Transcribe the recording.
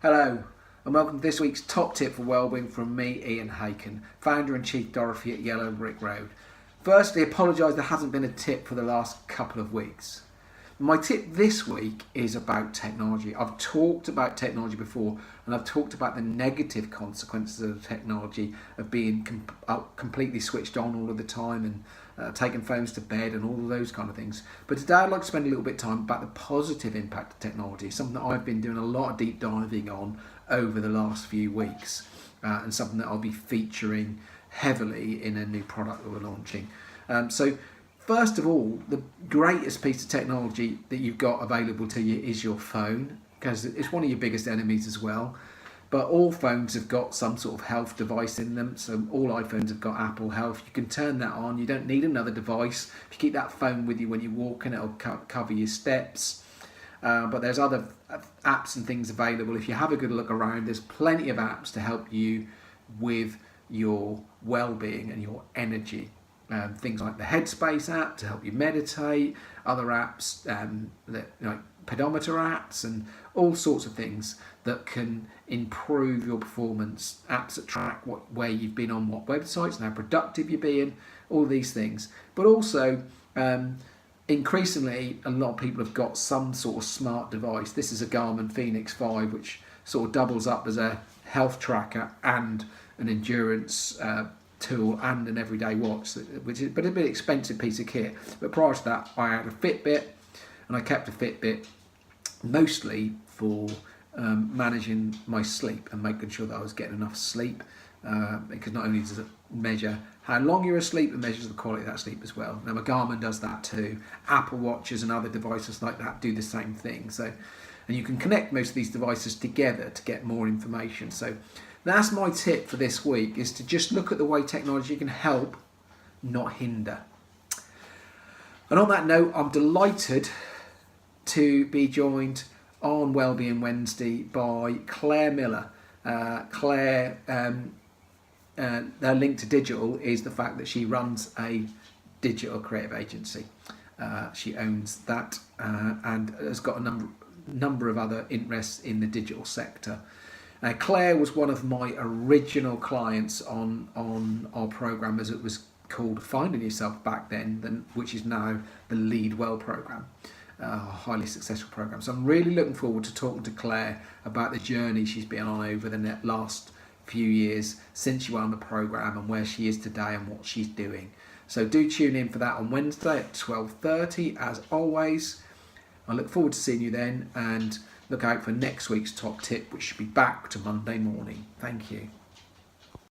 Hello and welcome to this week's top tip for wellbeing from me, Ian Haken, founder and chief Dorothy at Yellow Brick Road. Firstly, apologise there hasn't been a tip for the last couple of weeks. My tip this week is about technology. I've talked about technology before, and I've talked about the negative consequences of technology, of being completely switched on all of the time and taking phones to bed and all of those kind of things. But today I'd like to spend a little bit of time about the positive impact of technology, something that I've been doing a lot of deep diving on over the last few weeks, and something that I'll be featuring heavily in a new product that we're launching. So first of all, the greatest piece of technology that you've got available to you is your phone, because it's one of your biggest enemies as well. But all phones have got some sort of health device in them, so all iPhones have got Apple Health. You can turn that on, you don't need another device. If you keep that phone with you when you're walking, it'll cover your steps. But there's other apps and things available. If you have a good look around, there's plenty of apps to help you with your well-being and your energy. Things like the Headspace app to help you meditate, other apps, like pedometer apps and all sorts of things that can improve your performance, apps that track where you've been on what websites and how productive you're being, all these things. But also, increasingly, a lot of people have got some sort of smart device. This is a Garmin Fenix 5, which sort of doubles up as a health tracker and an endurance tool and an everyday watch, which is but a bit expensive piece of kit. But prior to that, I had a Fitbit, and I kept a Fitbit mostly for managing my sleep and making sure that I was getting enough sleep, because not only does it measure how long you're asleep, it measures the quality of that sleep as well. Now, my Garmin does that too. Apple Watches and other devices like that do the same thing. So, and you can connect most of these devices together to get more information. So that's my tip for this week, is to just look at the way technology can help, not hinder. And on that note, I'm delighted to be joined on Wellbeing Wednesday by Claire Miller. Claire, their link to digital is the fact that she runs a digital creative agency. She owns that and has got a number of other interests in the digital sector. Claire was one of my original clients on our program, as it was called Finding Yourself back then, which is now the Lead Well program, a highly successful program. So I'm really looking forward to talking to Claire about the journey she's been on over the last few years since she went on the program, and where she is today and what she's doing. So do tune in for that on Wednesday at 12:30 as always. I look forward to seeing you then, and look out for next week's top tip, which should be back to Monday morning. Thank you.